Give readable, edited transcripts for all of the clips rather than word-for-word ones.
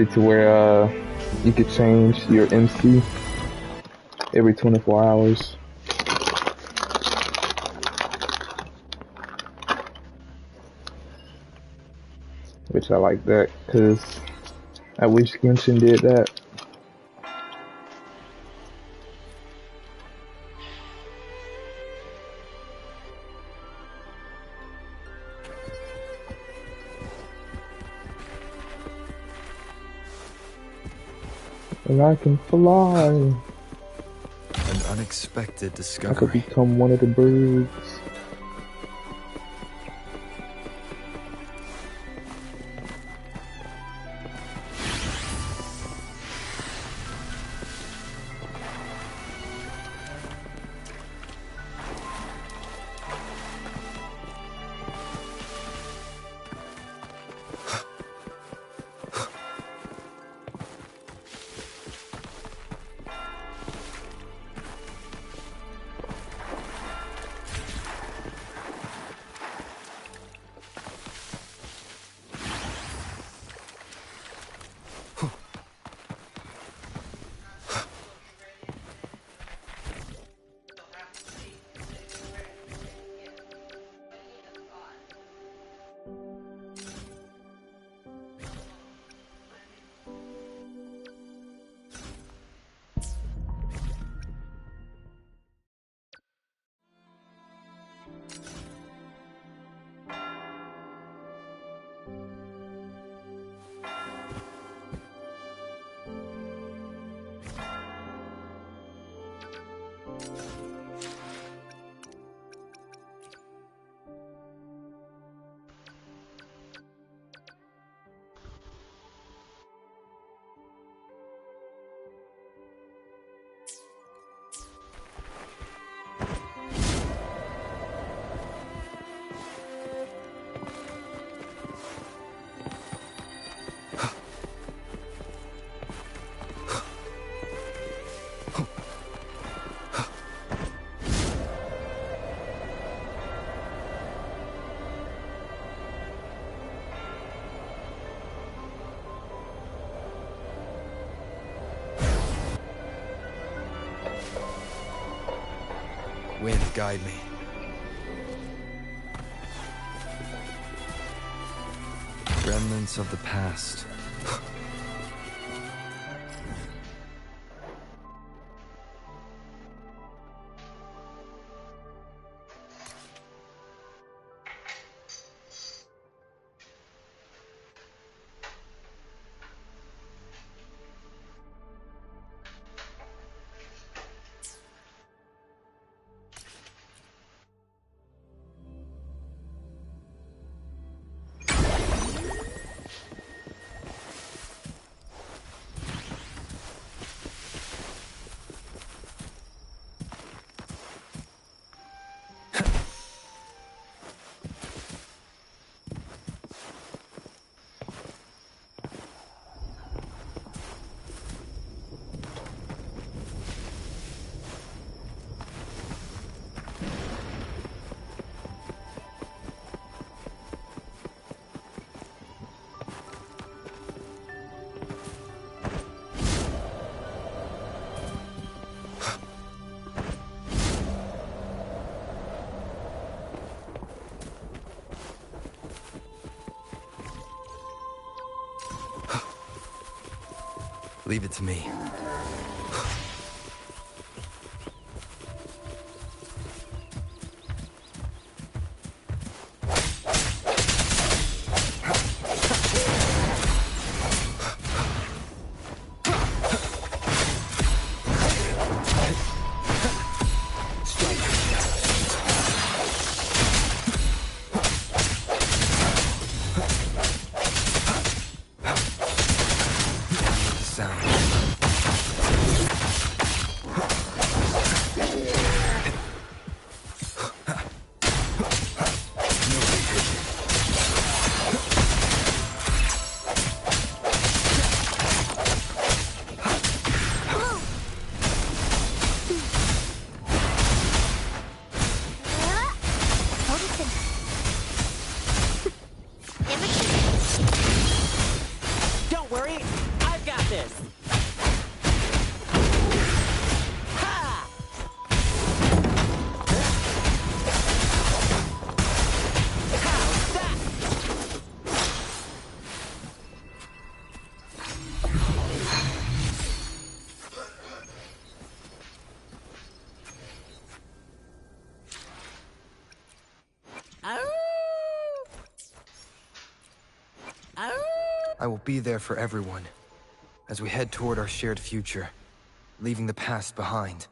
It's where you could change your MC every 24 hours. Which I like that, because I wish Genshin did that. And I can fly. An unexpected discovery. I could become one of the birds. Wind, guide me. Remnants of the past. Leave it to me. Sound. got this! Ha! How's that? I will be there for everyone as we head toward our shared future, leaving the past behind.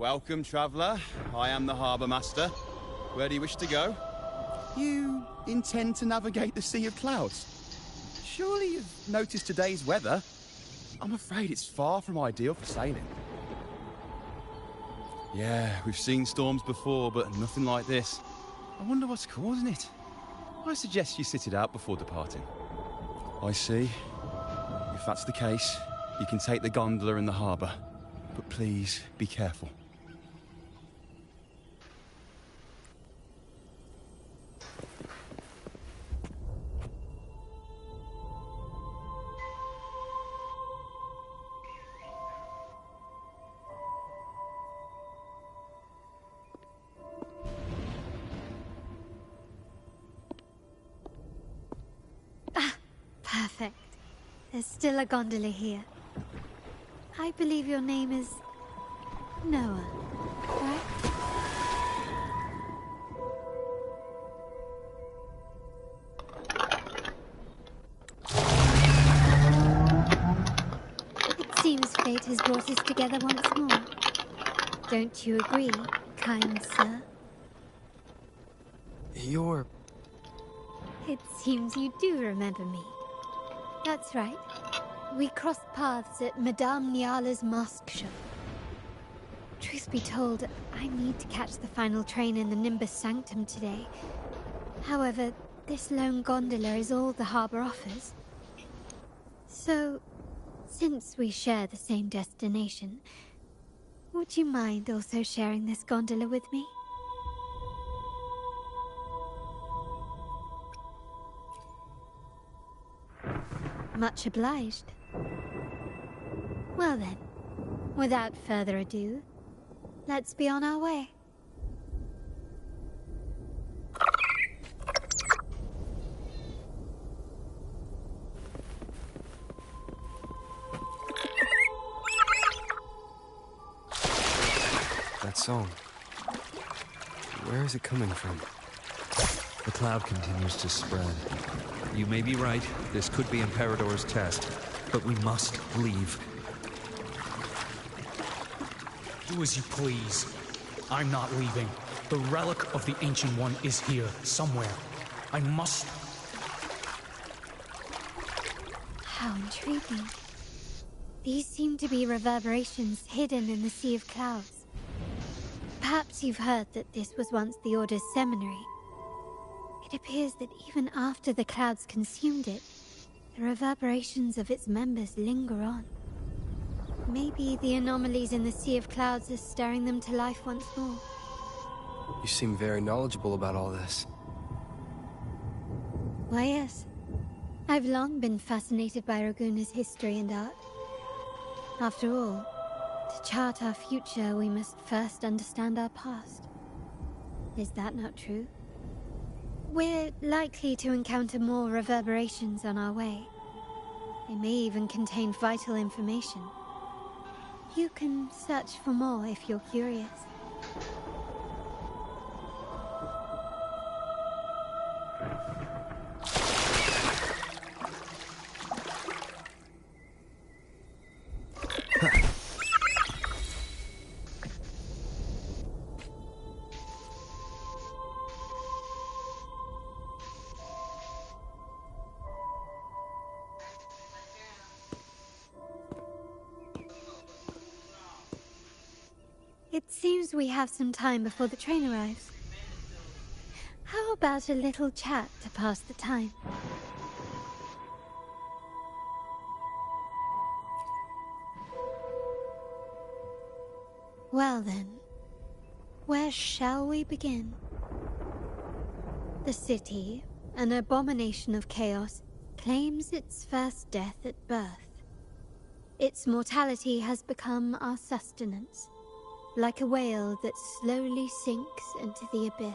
Welcome, traveller. I am the Harbour Master. Where do you wish to go? You intend to navigate the Sea of Clouds? Surely you've noticed today's weather? I'm afraid it's far from ideal for sailing. Yeah, we've seen storms before, but nothing like this. I wonder what's causing it. I suggest you sit it out before departing. I see. if that's the case, you can take the gondola in the harbour. But please, be careful. Perfect. There's still a gondola here. I believe your name is Noah, right? It seems fate has brought us together once more. Don't you agree, kind sir? You're... It seems you do remember me. That's right. We crossed paths at Madame Niala's mask show. Truth be told, I need to catch the final train in the Nimbus Sanctum today. However, this lone gondola is all the harbour offers. So, since we share the same destination, would you mind also sharing this gondola with me? Much obliged. Well then, without further ado, let's be on our way. That song. Where is it coming from? The cloud continues to spread. You may be right, this could be Imperador's test, but we must leave. Do as you please. I'm not leaving. The relic of the Ancient One is here, somewhere. I must... How intriguing. These seem to be reverberations hidden in the Sea of Clouds. Perhaps you've heard that this was once the Order's seminary. It appears that even after the clouds consumed it, the reverberations of its members linger on. Maybe the anomalies in the Sea of Clouds are stirring them to life once more. You seem very knowledgeable about all this. Why, yes. I've long been fascinated by Raguna's history and art. After all, to chart our future, we must first understand our past. Is that not true? We're likely to encounter more reverberations on our way. They may even contain vital information. You can search for more if you're curious. It seems we have some time before the train arrives. How about a little chat to pass the time? Well then, where shall we begin? The city, an abomination of chaos, claims its first death at birth. Its mortality has become our sustenance, like a whale that slowly sinks into the abyss.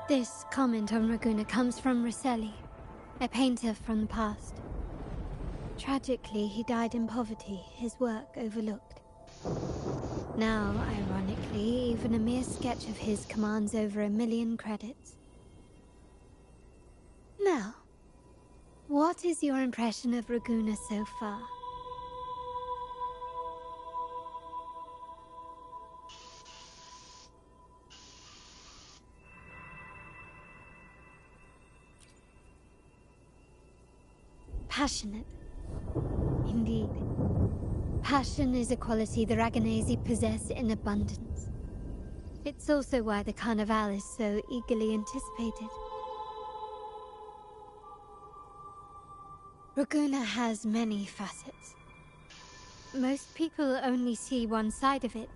This comment on Raguna comes from Rosselli, a painter from the past. Tragically, he died in poverty, his work overlooked. Now, ironically, even a mere sketch of his commands over 1 million credits. Now, what is your impression of Raguna so far? Passionate. Indeed. Passion is a quality the Raganesi possess in abundance. It's also why the Carnival is so eagerly anticipated. Raguna has many facets. Most people only see one side of it,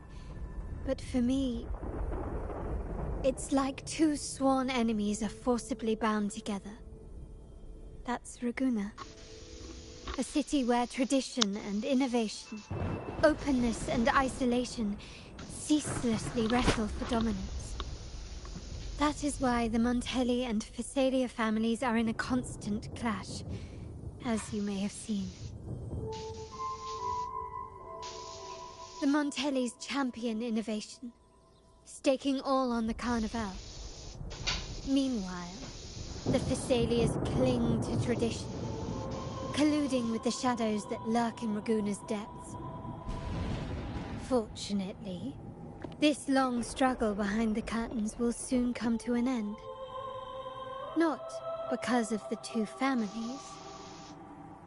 but for me, it's like two sworn enemies are forcibly bound together. That's Raguna. A city where tradition and innovation, openness and isolation ceaselessly wrestle for dominance. That is why the Montelli and Phasalia families are in a constant clash, as you may have seen. The Montellis champion innovation, staking all on the Carnival. Meanwhile, the Phasalias cling to tradition, colluding with the shadows that lurk in Raguna's depths. Fortunately, this long struggle behind the curtains will soon come to an end. Not because of the two families,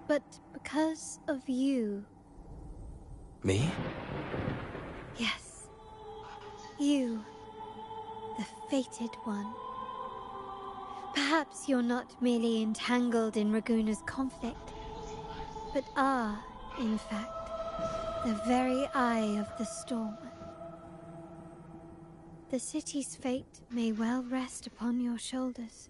but because of you. Me? Yes. You, the fated one. Perhaps you're not merely entangled in Raguna's conflict, but are, in fact, the very eye of the storm. The city's fate may well rest upon your shoulders.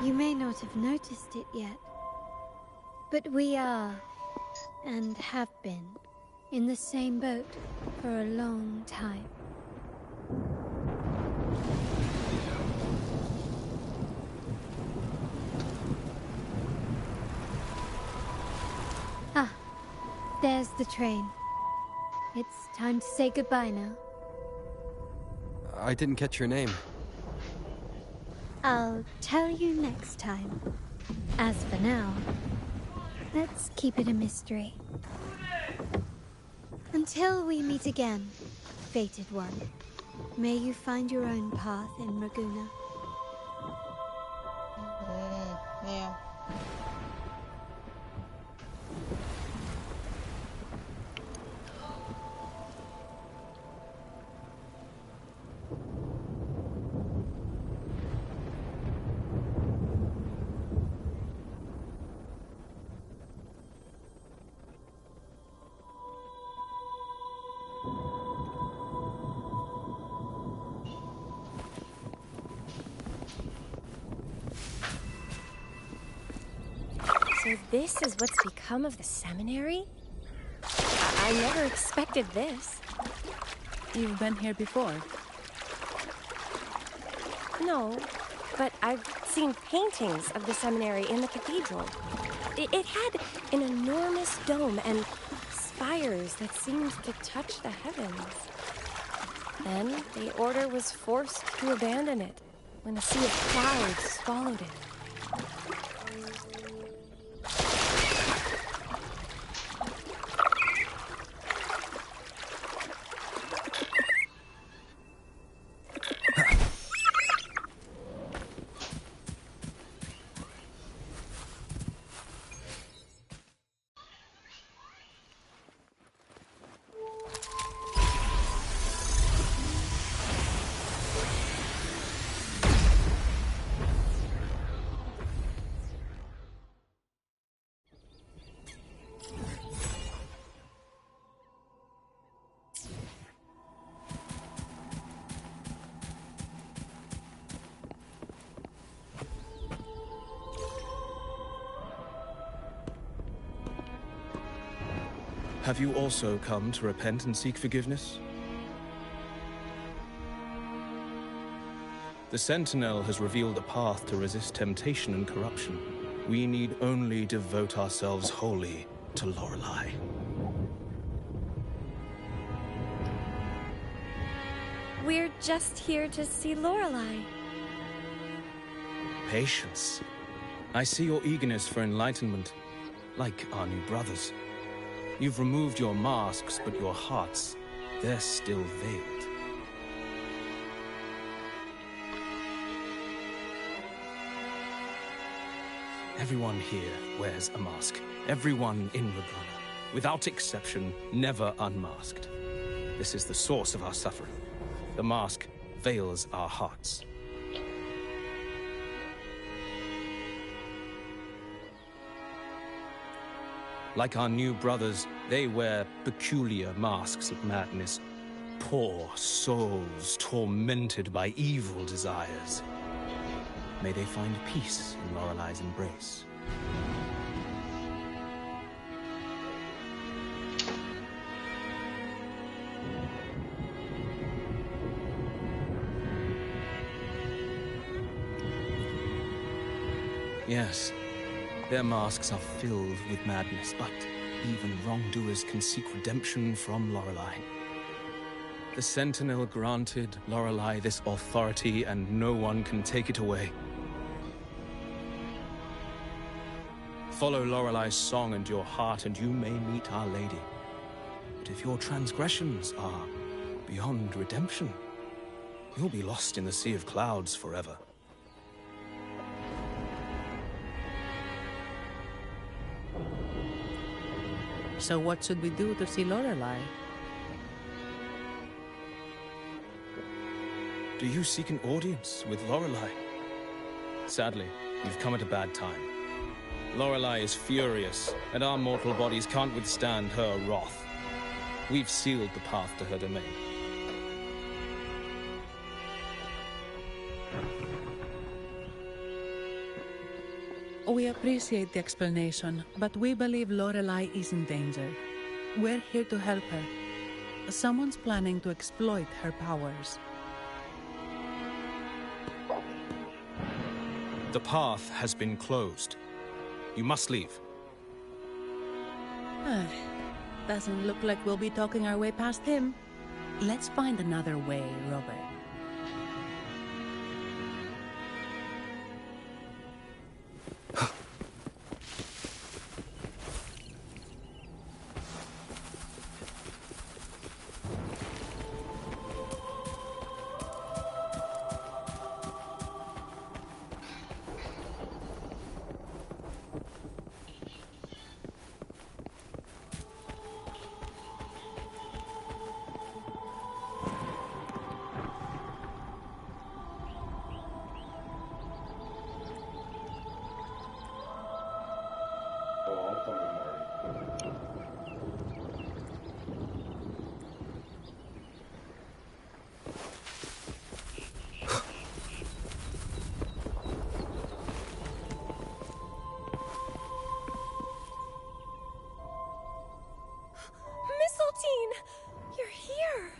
You may not have noticed it yet, but we are, and have been, in the same boat for a long time. Ah, there's the train. It's time to say goodbye now. I didn't catch your name. I'll tell you next time. As for now, let's keep it a mystery. Until we meet again, fated one, may you find your own path in Raguna. Yeah. So this is what's become of the seminary? I never expected this. You've been here before? No, but I've seen paintings of the seminary in the cathedral. It had an enormous dome and spires that seemed to touch the heavens. Then the order was forced to abandon it when a sea of clouds swallowed it. Have you also come to repent and seek forgiveness? The Sentinel has revealed a path to resist temptation and corruption. We need only devote ourselves wholly to Lorelei. We're just here to see Lorelei. Patience. I see your eagerness for enlightenment, like our new brothers. You've removed your masks, but your hearts, they're still veiled. Everyone here wears a mask. Everyone in Raguna, without exception, never unmasked. This is the source of our suffering. The mask veils our hearts. Like our new brothers, they wear peculiar masks of madness. Poor souls tormented by evil desires. May they find peace in Lorelai's embrace. Yes, their masks are filled with madness, but even wrongdoers can seek redemption from Lorelai. The Sentinel granted Lorelai this authority, and no one can take it away. Follow Lorelai's song and your heart, and you may meet Our Lady. But if your transgressions are beyond redemption, you'll be lost in the Sea of Clouds forever. So what should we do to see Lorelai? Do you seek an audience with Lorelai? Sadly, you've come at a bad time. Lorelai is furious, and our mortal bodies can't withstand her wrath. We've sealed the path to her domain. We appreciate the explanation, but we believe Lorelai is in danger. We're here to help her. Someone's planning to exploit her powers. The path has been closed. You must leave. Doesn't look like we'll be talking our way past him. Let's find another way, Robert. You're here!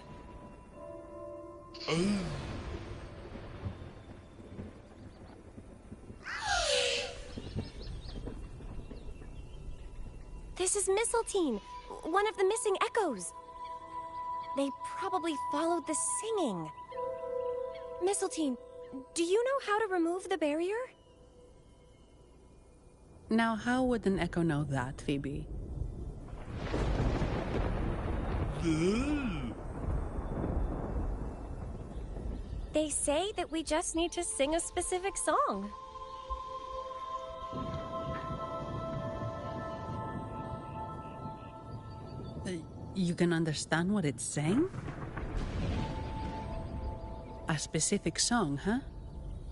This is Mistletoe, one of the missing echoes. They probably followed the singing. Mistletoe, do you know how to remove the barrier? Now, how would an echo know that, Phoebe? They say that we just need to sing a specific song. You can understand what it's saying? A specific song, huh?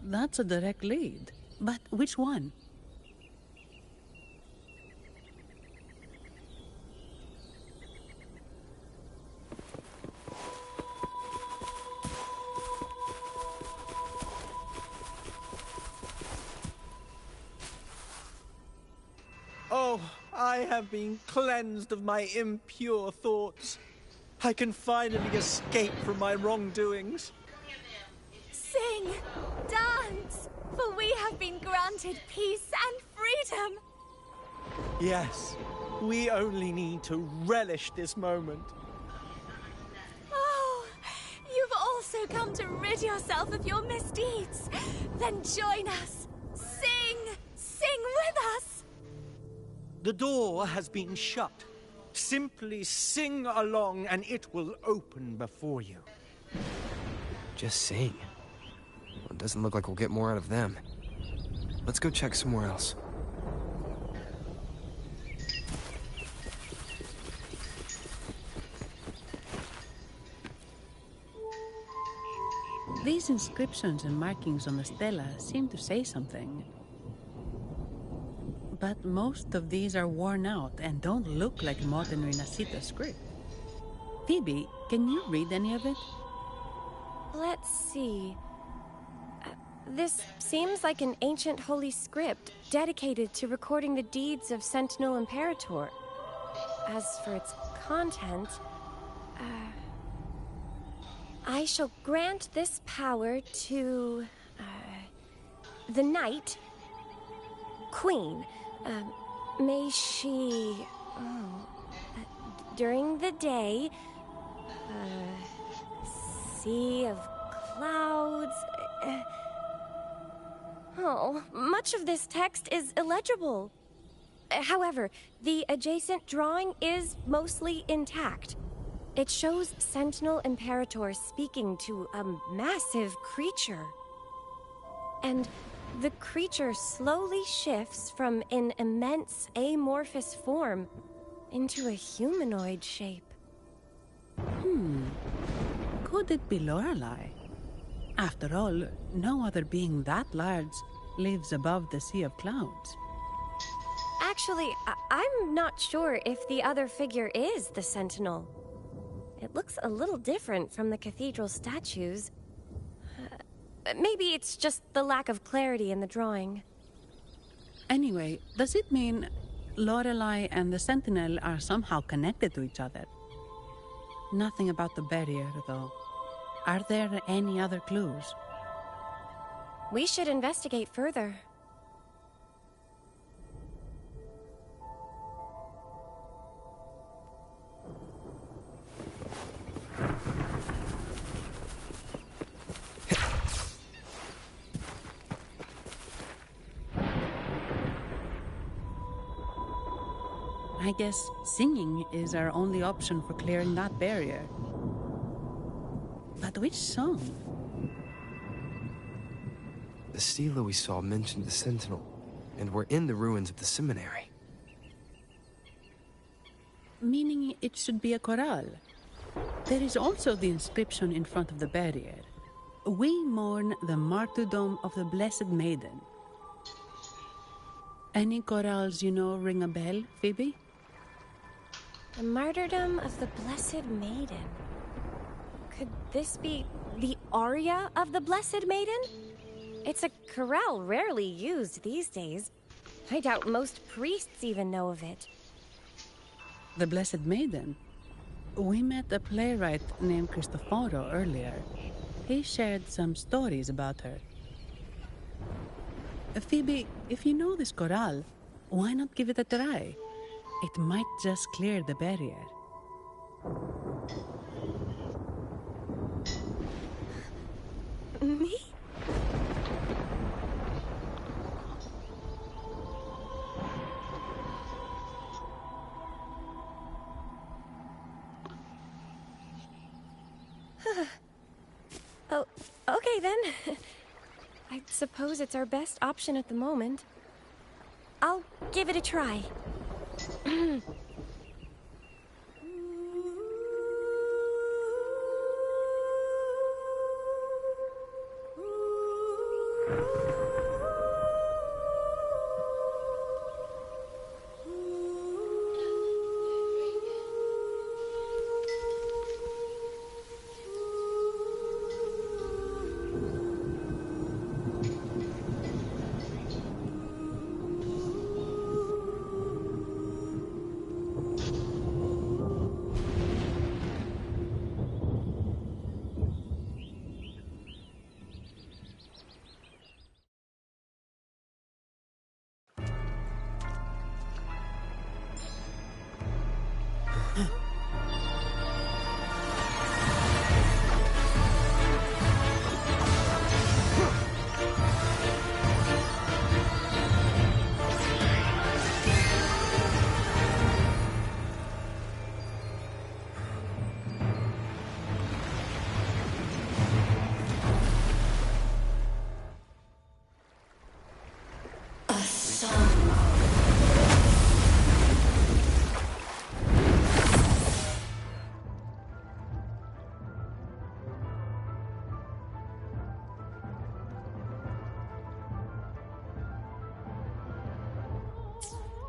That's a direct lead. But which one? Oh, I have been cleansed of my impure thoughts. I can finally escape from my wrongdoings. Sing, dance, for we have been granted peace and freedom. Yes, we only need to relish this moment. Oh, you've also come to rid yourself of your misdeeds. Then join us. Sing with us. The door has been shut. Simply sing along and it will open before you. Just sing. Well, it doesn't look like we'll get more out of them. Let's go check somewhere else. These inscriptions and markings on the stela seem to say something. But most of these are worn out and don't look like modern Renacita script. Phoebe, can you read any of it? Let's see. This seems like an ancient holy script dedicated to recording the deeds of Sentinel Imperator. As for its content, I shall grant this power to the Knight Queen. May she, during the day, sea of clouds. Much of this text is illegible. However, the adjacent drawing is mostly intact. It shows Sentinel Imperator speaking to a massive creature. And the creature slowly shifts from an immense amorphous form into a humanoid shape. Could it be Lorelei? After all, no other being that large lives above the sea of clouds. Actually, I'm not sure if the other figure is the Sentinel. It looks a little different from the cathedral statues. Maybe it's just the lack of clarity in the drawing. Anyway, does it mean Lorelei and the Sentinel are somehow connected to each other? Nothing about the barrier, though. Are there any other clues? We should investigate further. I guess singing is our only option for clearing that barrier. But which song? The stela we saw mentioned the Sentinel, and we're in the ruins of the seminary. Meaning it should be a chorale. There is also the inscription in front of the barrier. We mourn the martyrdom of the Blessed Maiden. Any chorales you know ring a bell, Phoebe? The martyrdom of the Blessed Maiden. Could this be the aria of the Blessed Maiden? It's a chorale rarely used these days. I doubt most priests even know of it. The Blessed Maiden? We met a playwright named Cristoforo earlier. He shared some stories about her. Phoebe, if you know this chorale, why not give it a try? It might just clear the barrier. Me? Oh, okay then. I suppose it's our best option at the moment. I'll give it a try.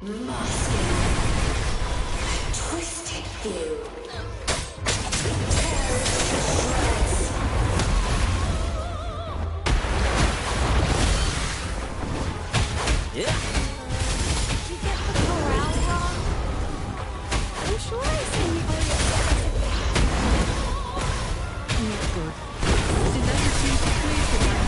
Muscular. Twisted view. Yeah. Did you get the corral wrong? I'm sure I said you Not good. Did I receive the clear for my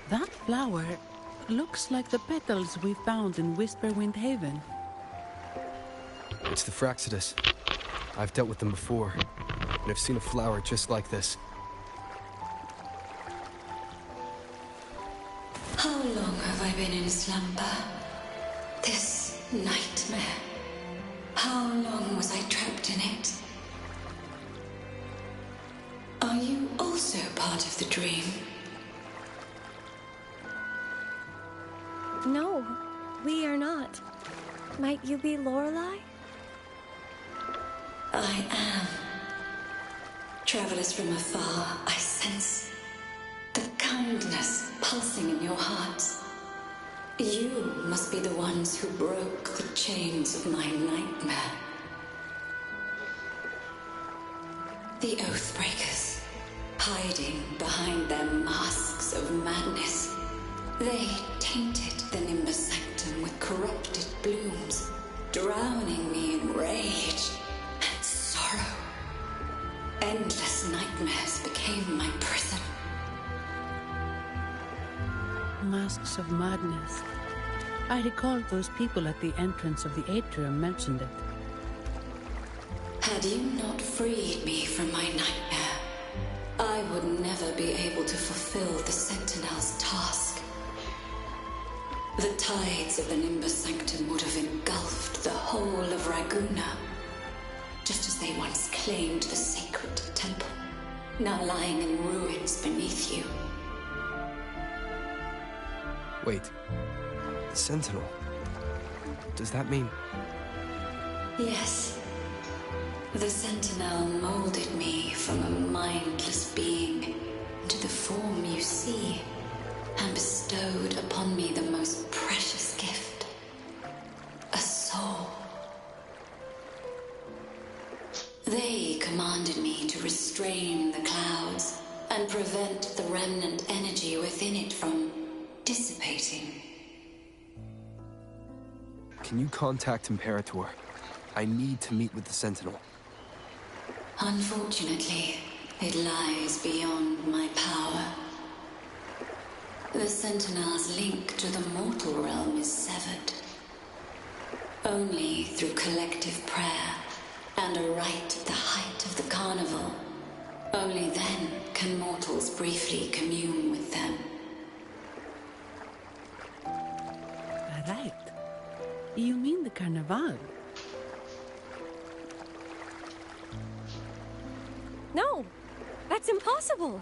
That flower looks like the petals we found in Whisperwind Haven. It's the Fraxidus. I've dealt with them before, and I've seen a flower just like this. How long have I been in slumber? This nightmare. How long was I trapped in it? Are you also part of the dream? No, we are not. Might you be Lorelei? I am. Travelers from afar, I sense the kindness pulsing in your hearts. You must be the ones who broke the chains of my nightmare. The Oathbreakers, hiding behind their masks of madness. They tainted the Nimbus Sanctum with corrupted blooms, drowning me in rage and sorrow. Endless nightmares became my prison. Masks of madness. I recall those people at the entrance of the atrium mentioned it. Had you not freed me from my nightmare, I would never be able to fulfill the Sentinel's task. The tides of the Nimbus Sanctum would have engulfed the whole of Raguna, just as they once claimed the sacred temple, now lying in ruins beneath you. Wait. The Sentinel. Does that mean... Yes. The Sentinel molded me from a mindless being into the form you see, and bestowed upon me the most precious gift, a soul. They commanded me to restrain the clouds and prevent the remnant energy within it from dissipating. Can you contact Imperator? I need to meet with the Sentinel. Unfortunately, it lies beyond my power. The Sentinel's link to the mortal realm is severed. Only through collective prayer and a rite at the height of the carnival, only then can mortals briefly commune with them. Right. You mean the Carnival? No, that's impossible.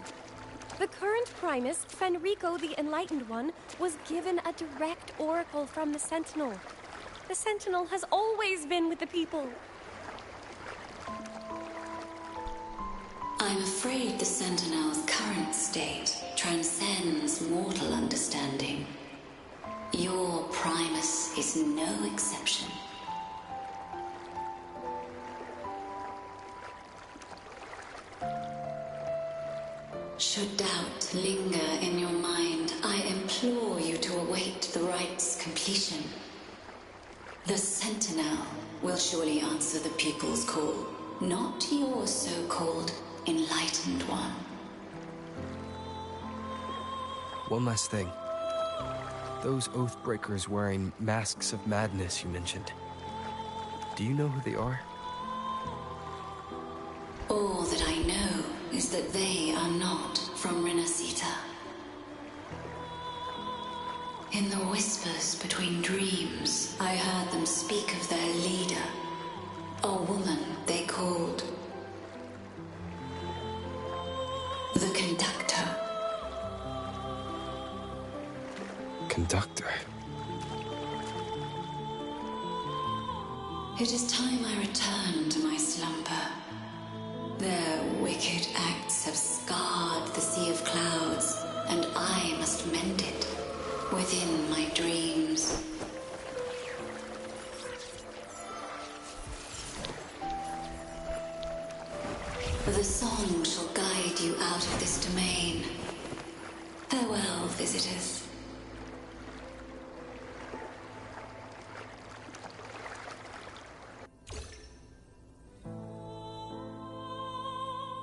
The current Primus, Fenrico the Enlightened One, was given a direct oracle from the Sentinel. The Sentinel has always been with the people. I'm afraid the Sentinel's current state transcends mortal understanding. Your Primus is no exception. Should doubt linger in your mind, I implore you to await the rite's completion. The Sentinel will surely answer the people's call, not your so-called Enlightened One. One last thing. Those Oathbreakers wearing masks of madness you mentioned. Do you know who they are? All that I know is that they are not from Renacita. In the whispers between dreams, I heard them speak of their leader, a woman they called the Conductor. Conductor? It is time I return to my slumber. Their wicked acts have scarred the Sea of Clouds, and I must mend it within my dreams. The song shall guide you out of this domain. Farewell, visitors.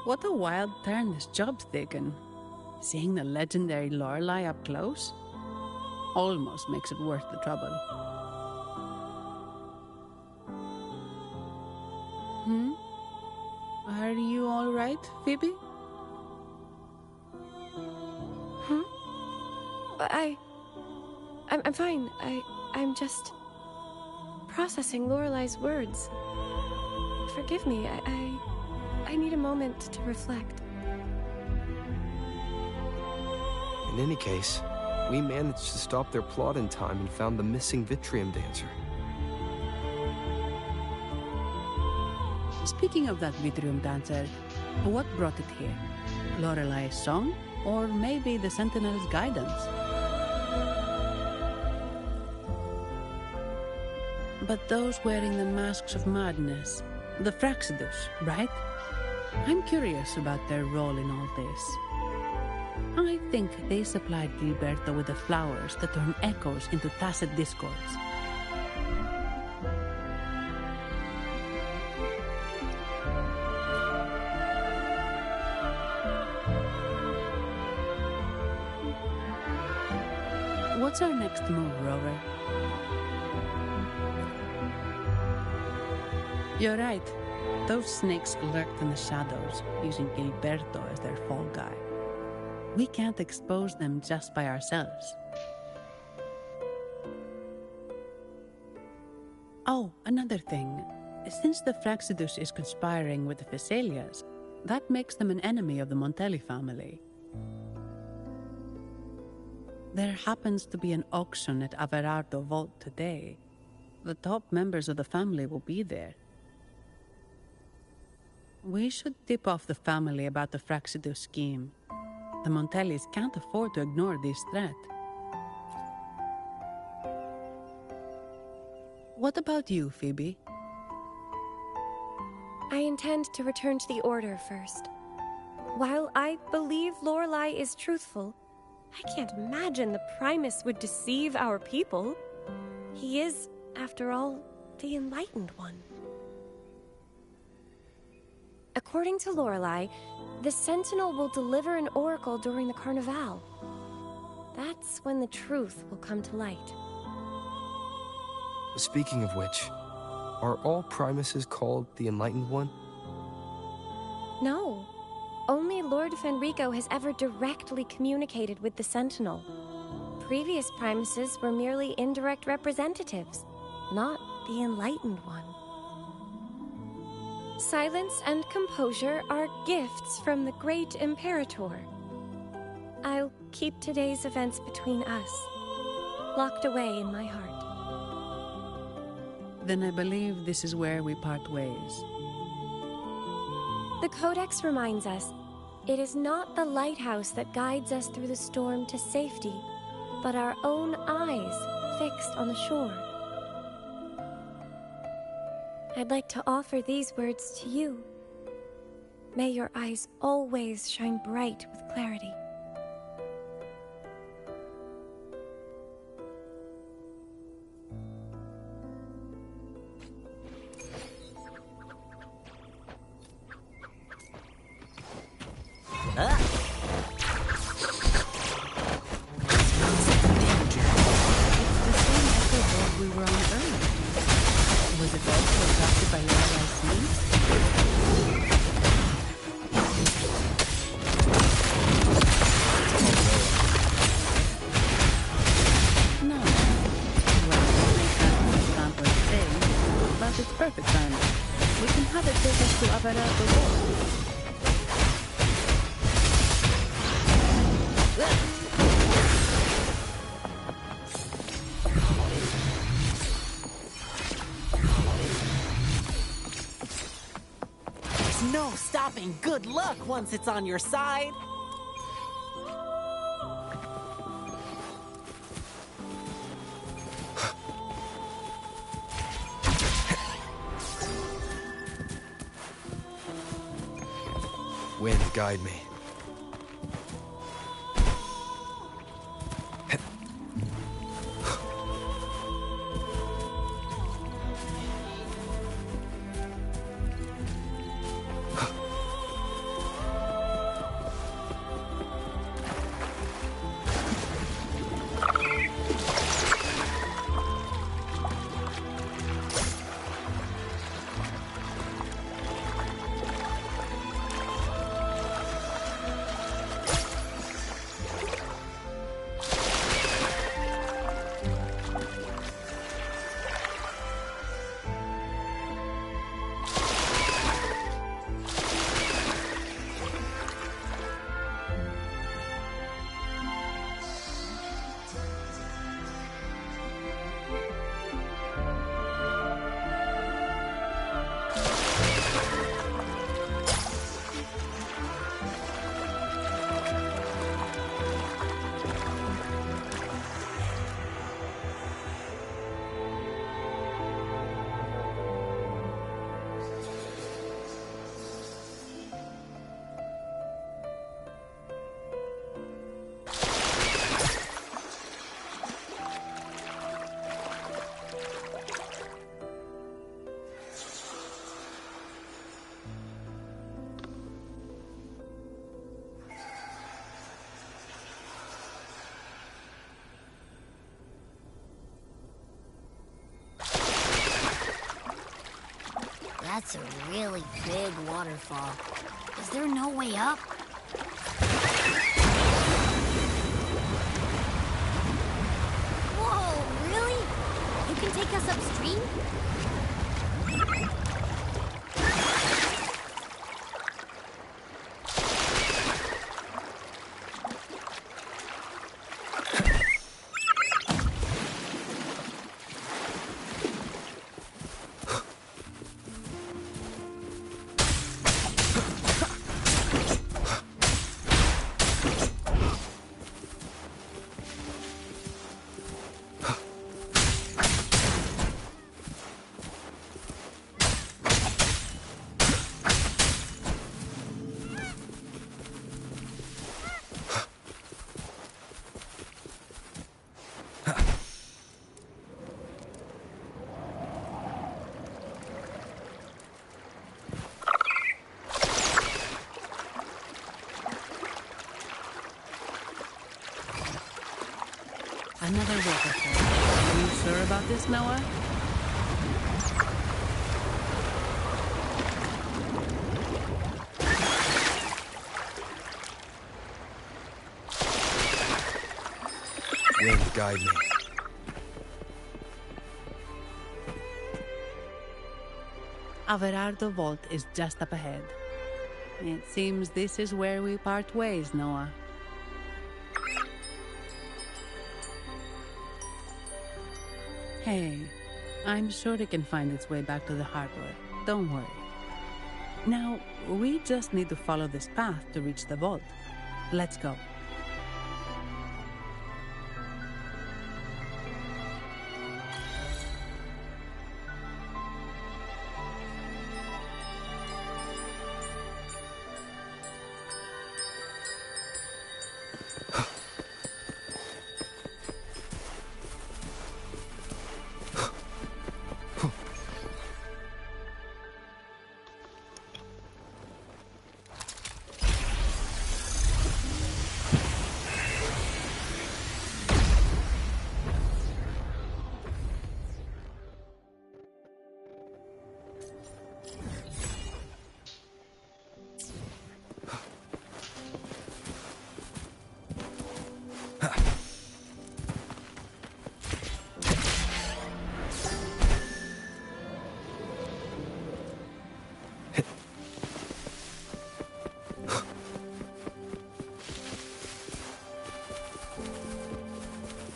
What a wild turn this job's taken. Seeing the legendary Lorelei up close almost makes it worth the trouble. Are you all right, Phoebe? I'm fine. I'm just processing Lorelei's words. Forgive me. I need a moment to reflect. In any case, we managed to stop their plot in time and found the missing Vitrium dancer. Speaking of that Vitrium dancer, what brought it here? Lorelei's song? Or maybe the Sentinel's guidance? But those wearing the masks of madness, the Fraxidus, right? I'm curious about their role in all this. I think they supplied Gilberto with the flowers that turn echoes into tacit discords. What's our next move, Rover? You're right. Those snakes lurked in the shadows, using Gilberto as their fall guy. We can't expose them just by ourselves. Oh, another thing. Since the Fraxidus is conspiring with the Phassalias, that makes them an enemy of the Montelli family. There happens to be an auction at Averardo Vault today. The top members of the family will be there. We should tip off the family about the Fraxidus scheme. The Montellis can't afford to ignore this threat. What about you, Phoebe? I intend to return to the Order first. While I believe Lorelei is truthful, I can't imagine the Primus would deceive our people. He is, after all, the Enlightened One. According to Lorelei, the Sentinel will deliver an oracle during the Carnival. That's when the truth will come to light. Speaking of which, are all Primuses called the Enlightened One? No. Only Lord Fenrico has ever directly communicated with the Sentinel. Previous Primuses were merely indirect representatives, not the Enlightened One. Silence and composure are gifts from the great Imperator. I'll keep today's events between us, locked away in my heart. Then I believe this is where we part ways. The Codex reminds us, it is not the lighthouse that guides us through the storm to safety, but our own eyes fixed on the shore. I'd like to offer these words to you. May your eyes always shine bright with clarity. We were on Earth. Was it also attracted by Lorelei's sneeze? No. Well, can't really say, but it's perfect timing. We can have it take us to Averardo Vault. No stopping good luck once it's on your side. Wind, guide me. That's a really big waterfall. Is there no way up? Whoa, really? You can take us upstream? Another waterfall. Are you sure about this, Noah? Wind, guide me. Averardo Vault is just up ahead. It seems this is where we part ways, Noah. Hey, I'm sure it can find its way back to the harbor. Don't worry. Now, we just need to follow this path to reach the vault. Let's go.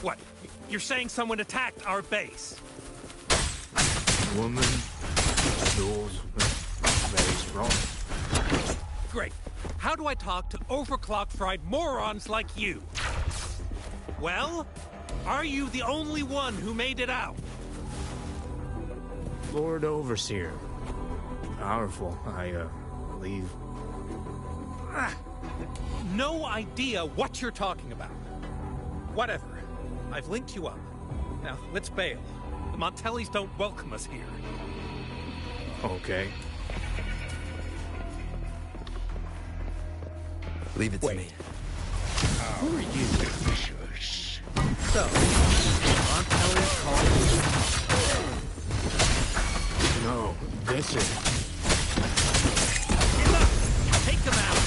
What? You're saying someone attacked our base? Woman, doors, very strong. Great. How do I talk to overclock-fried morons like you? Well, are you the only one who made it out? Lord Overseer. Powerful, I believe. No idea what you're talking about. Whatever. I've linked you up. Now, let's bail. The Montellis don't welcome us here. Okay. Leave it to me. Who are you? So, Montellis called. No, this is... Enough! Take them out!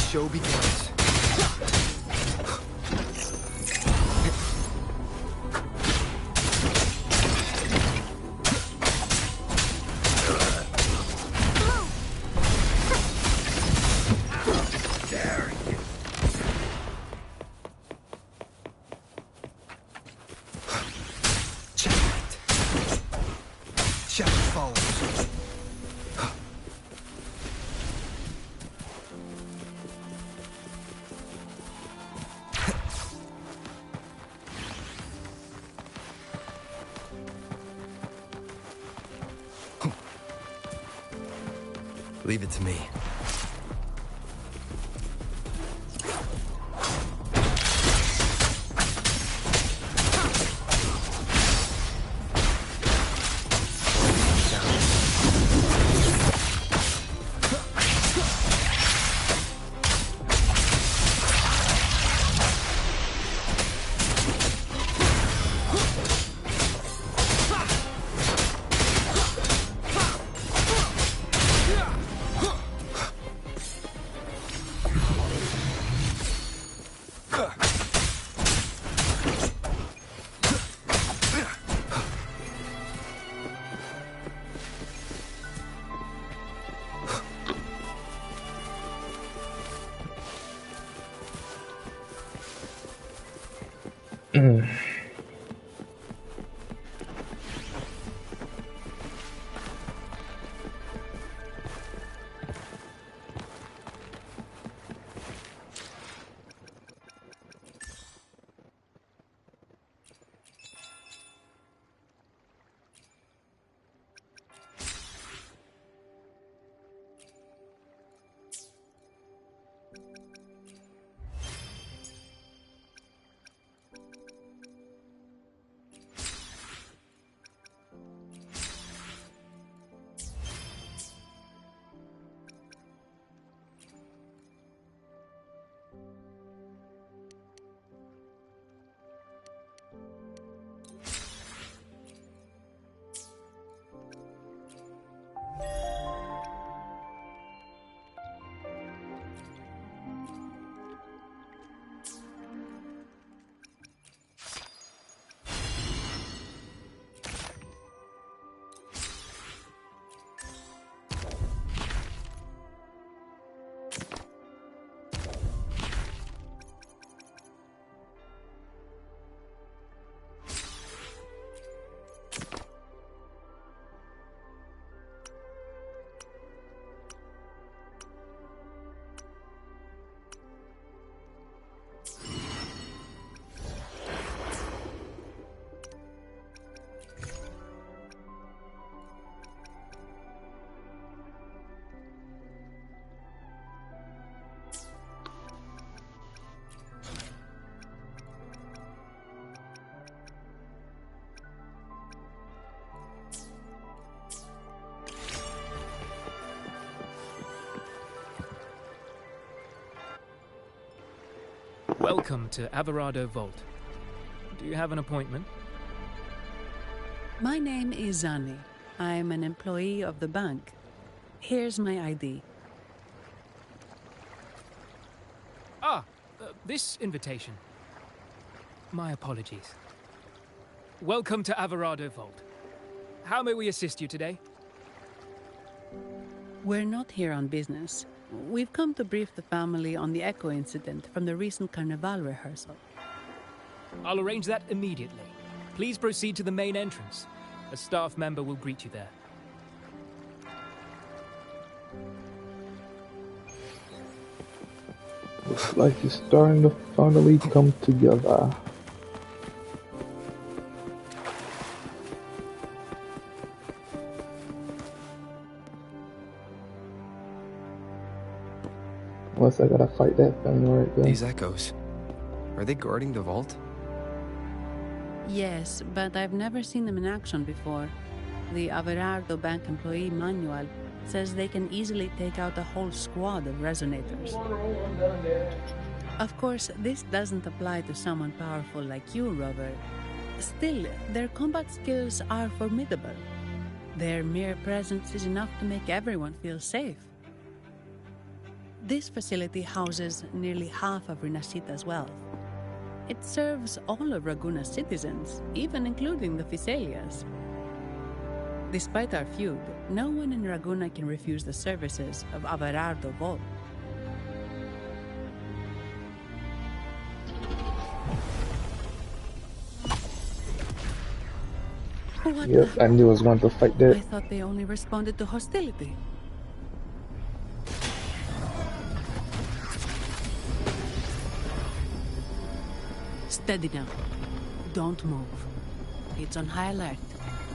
Show begins. Leave it to me. Welcome to Averado Vault. Do you have an appointment? My name is Zani. I'm an employee of the bank. Here's my ID. This invitation. My apologies. Welcome to Averado Vault. How may we assist you today? We're not here on business. We've come to brief the family on the Echo incident from the recent Carnival rehearsal. I'll arrange that immediately. Please proceed to the main entrance. A staff member will greet you there. Looks like it's starting to finally come together. Unless I gotta fight that thing right there. These echoes. Are they guarding the vault? Yes, but I've never seen them in action before. The Averardo Bank employee manual says they can easily take out a whole squad of resonators. Of course, this doesn't apply to someone powerful like you, Rover. Still, their combat skills are formidable. Their mere presence is enough to make everyone feel safe. This facility houses nearly half of Rinascita's wealth. It serves all of Raguna's citizens, even including the Physaelias. Despite our feud, no one in Raguna can refuse the services of Averardo Vault. Yep, I knew I was going to fight that. I thought they only responded to hostility. Steady now. Don't move. It's on high alert,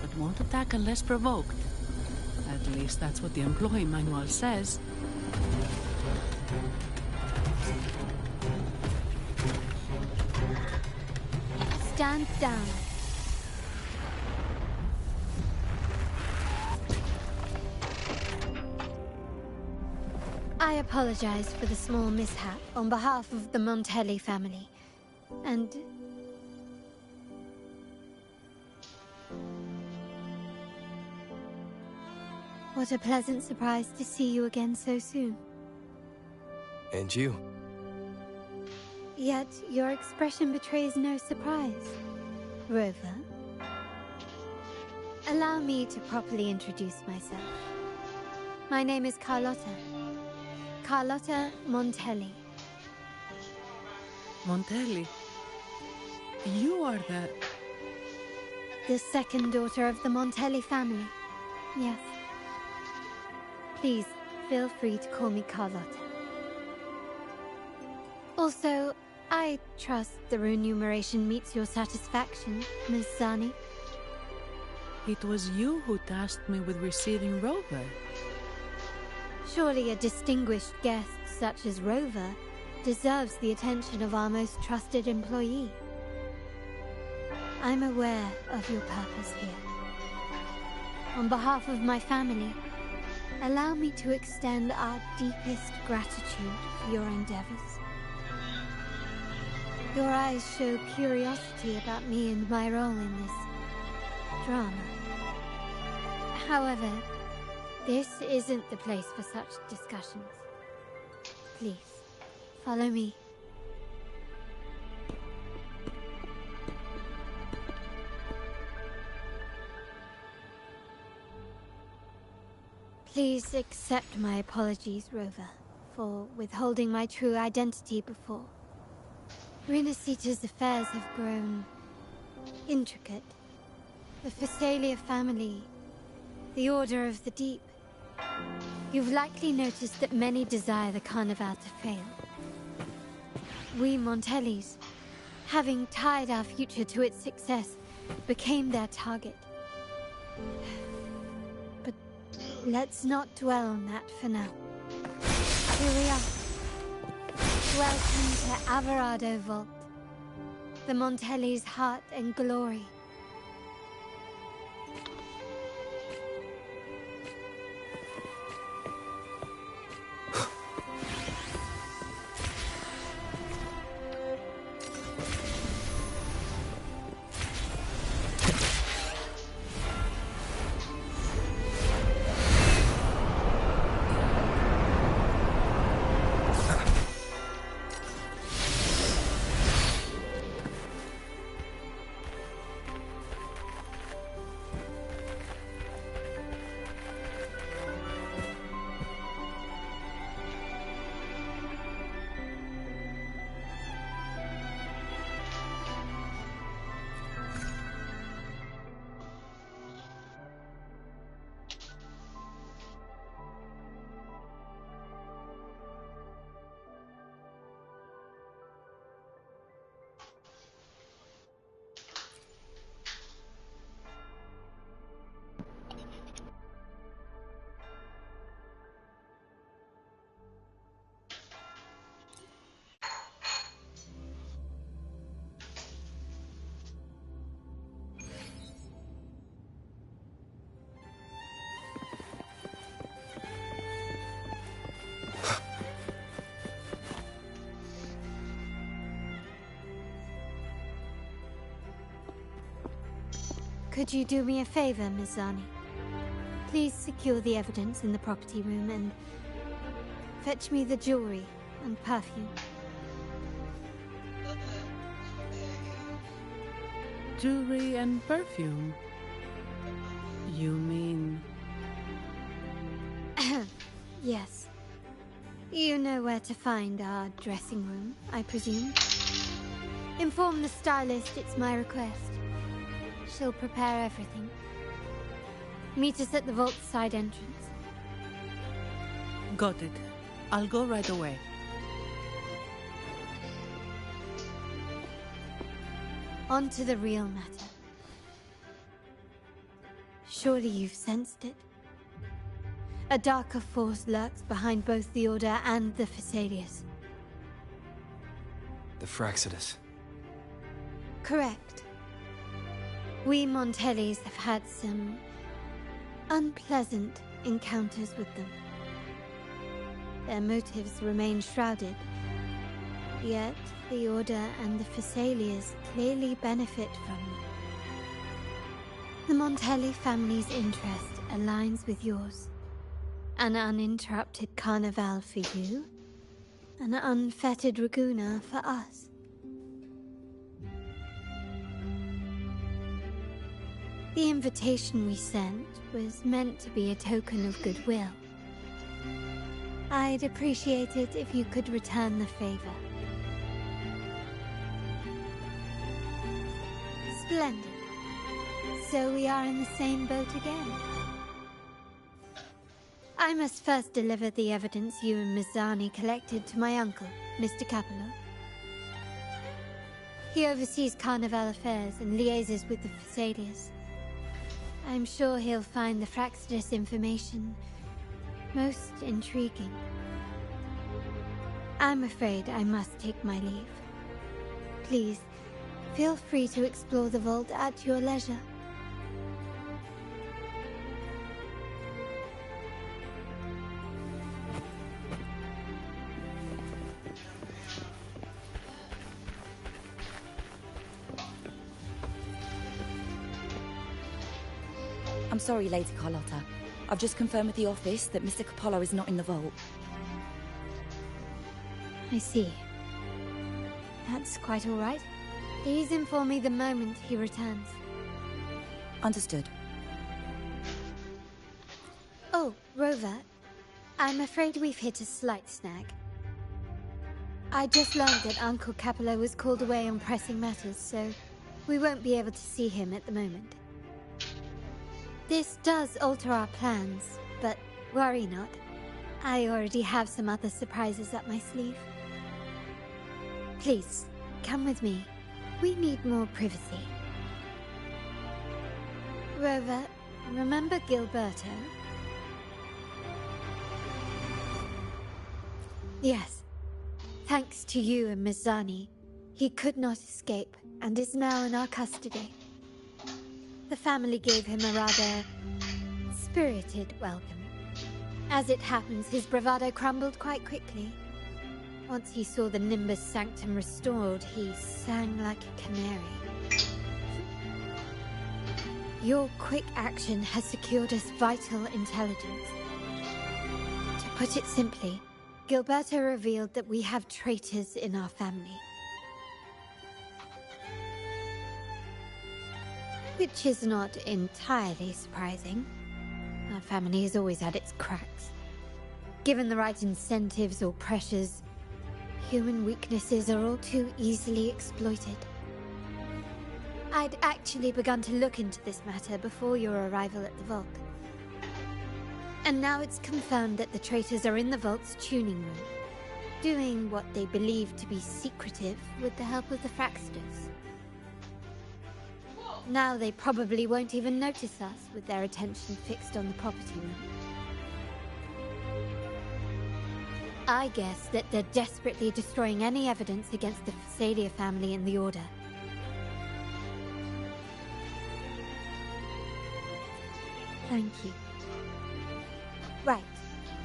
but won't attack unless provoked. At least that's what the employee manual says. Stand down. I apologize for the small mishap on behalf of the Montelli family. And... what a pleasant surprise to see you again so soon. And you. Yet your expression betrays no surprise, Rover. Allow me to properly introduce myself. My name is Carlotta. Carlotta Montelli. Montelli? You are the second daughter of the Montelli family. Yes. Please, feel free to call me Carlotta. Also, I trust the remuneration meets your satisfaction, Ms. Zani. It was you who tasked me with receiving Rover. Surely a distinguished guest such as Rover deserves the attention of our most trusted employee. I'm aware of your purpose here. On behalf of my family, allow me to extend our deepest gratitude for your endeavors. Your eyes show curiosity about me and my role in this drama. However, this isn't the place for such discussions. Please, follow me. Please accept my apologies, Rover, for withholding my true identity before. Renacita's affairs have grown intricate. The Phasalia family, the Order of the Deep. You've likely noticed that many desire the Carnival to fail. We Montellis, having tied our future to its success, became their target. But let's not dwell on that for now. Here we are. Welcome to Alvarado Vault, the Montelli's heart and glory. Could you do me a favor, Ms. Zani? Please secure the evidence in the property room and fetch me the jewelry and perfume. Jewelry and perfume? You mean... Yes. You know where to find our dressing room, I presume? Inform the stylist it's my request. She'll prepare everything. Meet us at the vault's side entrance. Got it. I'll go right away. On to the real matter. Surely you've sensed it. A darker force lurks behind both the Order and the Phasalias. The Fraxidus. Correct. We Montellis have had some unpleasant encounters with them. Their motives remain shrouded. Yet, the Order and the Phasalias clearly benefit from them. The Montelli family's interest aligns with yours. An uninterrupted carnival for you, an unfettered Raguna for us. The invitation we sent was meant to be a token of goodwill. I'd appreciate it if you could return the favor. Splendid. So we are in the same boat again. I must first deliver the evidence you and Mizani collected to my uncle, Mr. Capello. He oversees Carnival affairs and liaises with the Thessalians. I'm sure he'll find the Fraxidus information most intriguing. I'm afraid I must take my leave. Please, feel free to explore the vault at your leisure. I'm sorry, Lady Carlotta. I've just confirmed with the office that Mr. Capello is not in the vault. I see. That's quite all right. Please inform me the moment he returns. Understood. Oh, Rover, I'm afraid we've hit a slight snag. I just learned that Uncle Capello was called away on pressing matters, so we won't be able to see him at the moment. This does alter our plans, but worry not. I already have some other surprises up my sleeve. Please, come with me. We need more privacy. Rover, remember Gilberto? Yes. Thanks to you and Mizani, he could not escape and is now in our custody. The family gave him a rather spirited welcome. As it happens, his bravado crumbled quite quickly. Once he saw the Nimbus Sanctum restored, he sang like a canary. Your quick action has secured us vital intelligence. To put it simply, Gilberto revealed that we have traitors in our family. Which is not entirely surprising. Our family has always had its cracks. Given the right incentives or pressures, human weaknesses are all too easily exploited. I'd actually begun to look into this matter before your arrival at the vault. And now it's confirmed that the traitors are in the vault's tuning room, doing what they believe to be secretive with the help of the Fraxidus. Now they probably won't even notice us with their attention fixed on the property room. I guess that they're desperately destroying any evidence against the Thessalia family in the Order. Thank you. Right.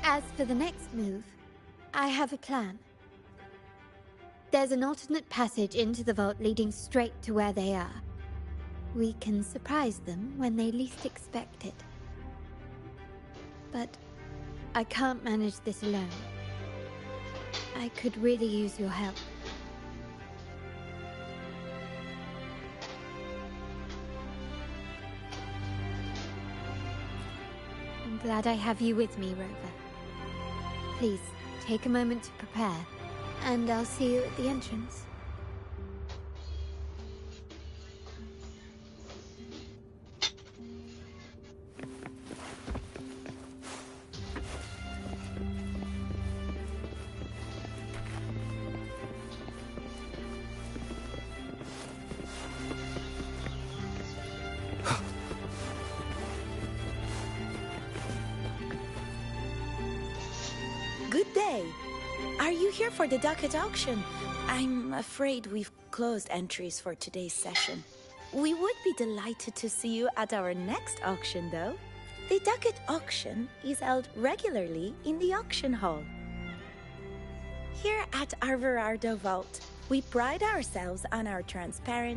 As for the next move, I have a plan. There's an alternate passage into the vault leading straight to where they are. We can surprise them when they least expect it. But I can't manage this alone. I could really use your help. I'm glad I have you with me, Rover. Please, take a moment to prepare, and I'll see you at the entrance. Good day. Are you here for the ducat auction? I'm afraid we've closed entries for today's session. We would be delighted to see you at our next auction, though. The ducat auction is held regularly in the auction hall. Here at our Verardo Vault, we pride ourselves on our transparent